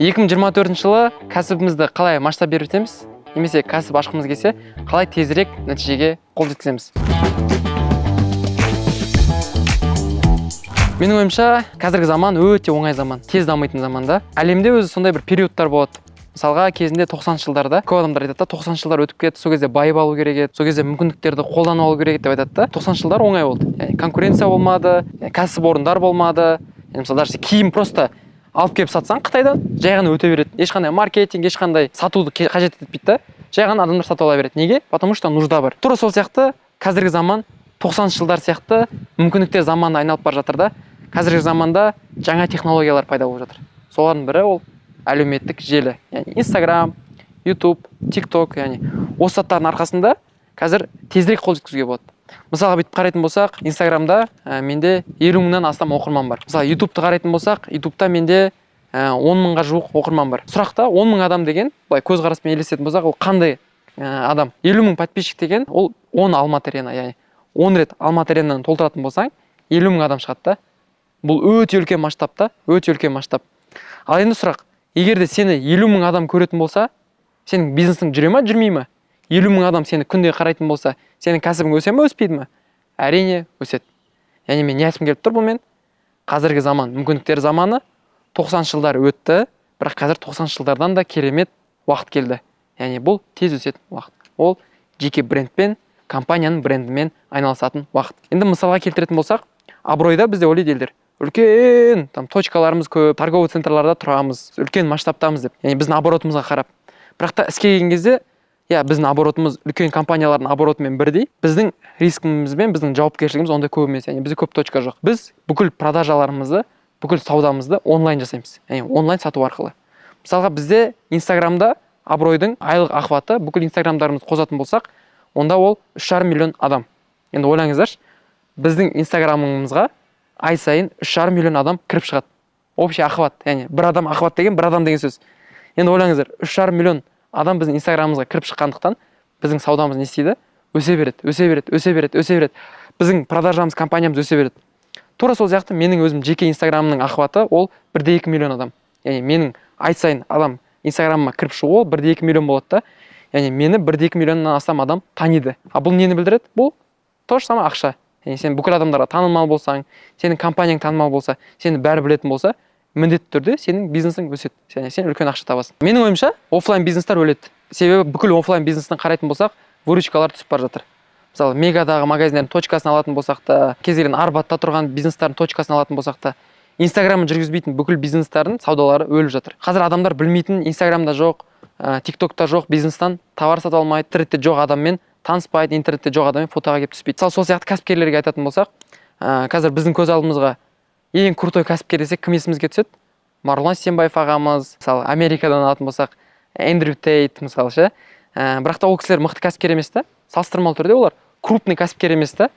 2024 жылы кәсібімізді қалай масштаб берітеміз, немесе кәсіп ашқымыз келсе, қалай тезірек нәтижеге қол жеткіземіз. Менің ойымша, қазіргі заман өте оңай заман, тез дамитын заманда. Әлемде өзі сондай бір периодтар болады. Мысалға, кезінде 90 жылдарда көп адамдар айтады да, 90 жылдар өтіп кетті, сол кезде байып алу керек еді, сол кезде мүмкіндіктерді қолданып алу керек деп айтады да. 90 жылдар оңай болды. Яғни конкуренция болмады, кәсіпорындар болмады. Мысалы, даже киім просто алып келіп сатсаң Қытайдан, жай ғана өте береді. Ешқандай маркетинг, ешқандай сатуды қажет етпейді да. Жай ғана адамдар сатып ала береді. Неге? Потому что нужда бар. Тура сол сияқты қазіргі заман 90 жылдар сияқты мүмкіндіктер заманына айналып бара жатыр да. Қазіргі заманда жаңа технологиялар пайда болып жатыр. Солардың бірі ол әлеуметтік желі. Яғни Instagram, YouTube, TikTok, яғни осы заттардың арқасында қазір тезірек қол жеткізуге болады. Мысалға бүйтіп қарайтын болсақ, Instagramда менде 50 мыңнан астам оқырман бар. Мысалы, YouTube'ты қарайтын болсақ, YouTube'та менде 10 мыңға жуық оқырман бар. Сұрақта 10 мың адам деген, былай көзқараспен елестететін болсақ, ол қандай адам? 50 мың подписчик деген, ол 10 Алматы арена, яғни 10 рет Алматы аренаны толтыратын болсаң, 50 мың адам шығады да. Бұл өте үлкен масштаб та, өте үлкен масштаб. Ал енді сұрақ, егер де сені 50 мың адам көретін болса, сенің бизнесің жүре ме, жүрмей ме? 50 мың адам сені күнде қарайтын болса, сенің кәсібің өсе ме, өспейді ме? Әрине, өседі. Яғни мен не айтқым келіп тұр бұнымен? Қазіргі заман, мүмкіндіктер заманы 90 жылдар өтті, бірақ қазір 90 жылдардан да керемет уақыт келді. Яғни бұл тез өсетін уақыт. Ол жеке брендпен, компанияның брендімен айналысатын уақыт. Енді мысалға келтіретін болсақ, Абыройда бізде ойлайды елдер, үлкен точкаларымыз көп, торговый центрларда тұрамыз, үлкен масштабтамыз деп. Яғни біздің оборотымызға қарап. Бірақ та іске келген кезде, біздің оборотымыз үлкен компаниялардың оборотымен бірдей, біздің рискімізбен, біздің жауапкершілігіміз ондай көп емес. Яғни бізде көп точка жоқ. Біз бүкіл продажаларымызды, бүкіл саудамызды онлайн жасаймыз. Яғни онлайн сату арқылы. Мысалға бізде Инстаграмда Абыройдың айлық охваты, бүкіл Инстаграмдарымызды қосатын болсақ, онда ол 3,5 миллион адам. Енді ойлаңыздаршы, біздің Инстаграмымызға ай сайын 3,5 миллион адам кіріп шығады. Общий охват, яғни бір адам охват деген, бір адам деген сөз. Енді ойлаңыздар, 3,5 миллион адам біздің Инстаграмымызға кіріп шыққандықтан біздің саудамыз не істейді? Өсе береді, өсе береді, өсе береді, өсе береді. Біздің продажамыз, компаниямыз өсе береді. Тура сол сияқты менің өзім жеке Инстаграмымның охваты ол 1,2 миллион адам. Яғни менің ай сайын адам Инстаграмыма кіріп шығуы 1,2 миллион болады да. Яғни мені 1,2 миллионнан астам адам таниды. А бұл нені білдіреді? Бұл то же самое ақша. Яғни сен бүкіл адамдарға танымал болсаң, сенің компанияң танымал болса, сені бәрі білетін болса, міндетті түрде сенің бизнесің өседі. Яғни сен үлкен ақша табасың. Менің ойымша, офлайн бизнестер өледі. Себебі бүкіл офлайн бизнестен қарайтын болсақ, выручкалар түсіп бара жатыр. Мысалы, Мегадағы магазиндердің точкасын алатын болсақ та, кез келген Арбатта тұрған бизнестердің точкасын алатын болсақ та, Инстаграмын жүргізбейтін бүкіл бизнестердің саудалары өліп жатыр. Қазір адамдар білмейтін, Инстаграмда жоқ, TikTokта жоқ бизнестан товар сата алмайды, интернетте жоқ адаммен таныспайды, интернетте жоқ адаммен фотоға келіп түспейді. Сол сияқты кәсіпкерлерге айтатын болсақ, қазір біздің көз алдымызға ең крутой кәсіпкер десек кім есімізге түседі? Марғұлан Сейсенбаев ағамыз, мысалы Америкадан алатын болсақ, Эндрю Тейт мысалы ше. Бірақ та ол кісілер мықты кәсіпкер емес та, салыстырмалы түрде олар крупный кәсіпкер емес та.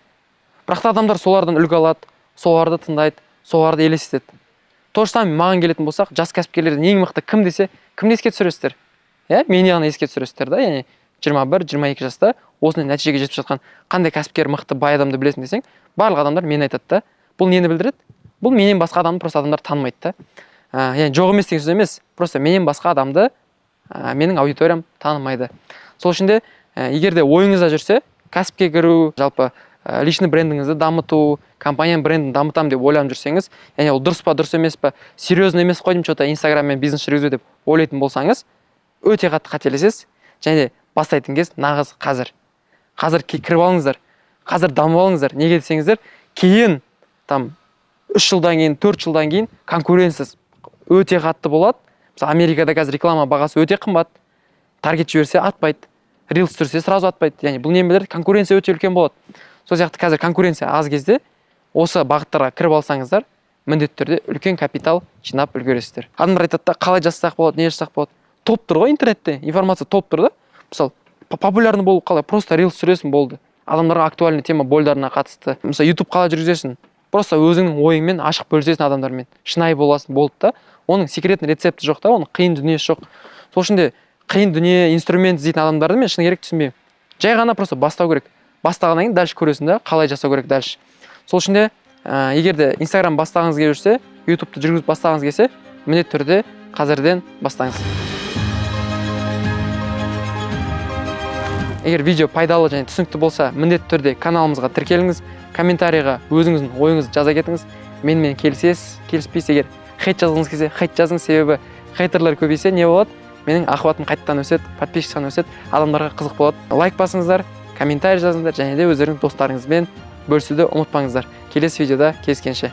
Бірақ та адамдар солардан үлгі алады, соларды тыңдайды, соларды елестетеді. То же самое маған келетін болсақ, жас кәсіпкерлерден ең мықты кім десе, кімді еске түсіресіздер? Мені ғана еске түсіресіздер да, яғни 21-22 жаста осындай нәтижеге жетіп жатқан қандай кәсіпкер мықты бай адамды білесің десең, барлық адамдар мені айтады да. Бұл нені білдіреді? Бұл менен басқа адамды просто адамдар танымайды да. Яғни жоқ емес деген сөз емес, просто менен басқа адамды менің аудиториям танымайды. Сол үшін де егер де ойыңызда жүрсе, кәсіпке кіру, жалпы личный брендіңізді дамыту, компанияның брендін дамытам деп ойланып жүрсеңіз, яғни ол дұрыс па, дұрыс емес па, серьезно емес қой деймін, что-то Инстаграммен бизнес жүргізу деп ойлайтын болсаңыз, өте қатты қателесесіз. Және бастайтын кез нағыз қазір. Қазір кіріп алыңыздар. Қазір дамып алыңыздар. Неге десеңіздер, кейін 3 жылдан кейін, 4 жылдан кейін конкуренциясы өте қатты болады. Мысалы, Америкада қазір реклама бағасы өте қымбат. Таргет жіберсе атпайды. Рилс түсірсе сразу атпайды. Яғни бұл не білдіреді? Конкуренция өте үлкен болады. Сол сияқты қазір конкуренция аз кезде осы бағыттарға кіріп алсаңыздар, міндетті түрде үлкен капитал жинап үлгересіздер. Адамдар айтады да, қалай жасасақ болады, не жасасақ болады? Топ тұр ғой интернетте, информация топ тұр да. Мысалы, популярны болу қалай? Просто рилс түсіресің болды. Адамдарға актуальный тема бойдарына қатысты. Мысалы, YouTube қалай жүргізесің? Просто өзіңнің ойыңмен ашық бөлісесің адамдармен. Шынайы боласың болды да. Оның секретный рецепті жоқ та, оның қиын дүниесі жоқ. Сол үшін де қиын дүние, инструмент іздейтін адамдарды мен шыны керек түсінбеймін. Жай ғана просто бастау керек. Бастағаннан кейін дальше көресің да, қалай жасау керек дальше. Сол үшін де егер де Instagram бастағыңыз келіп жүрсе, YouTube'ты жүргізіп бастағыңыз келсе, міндетті түрде қазірден бастаңыз. Егер видео пайдалы және түсінікті болса, міндетті түрде каналымызға тіркеліңіз, комментарийға өзіңіздің ойыңызды жаза кетіңіз. Менімен келісесіз, келіспейсіз, егер хейт жазғыңыз келсе, хейт жазыңыз, себебі хейтерлер көбейсе не болады? Менің охватым қайттан өседі, подписчик саны өседі, адамдарға қызық болады. Лайк басыңыздар, комментарий жазыңыздар және де өздеріңіз достарыңызбен бөлісуді ұмытпаңыздар. Келесі видеода кездескенше.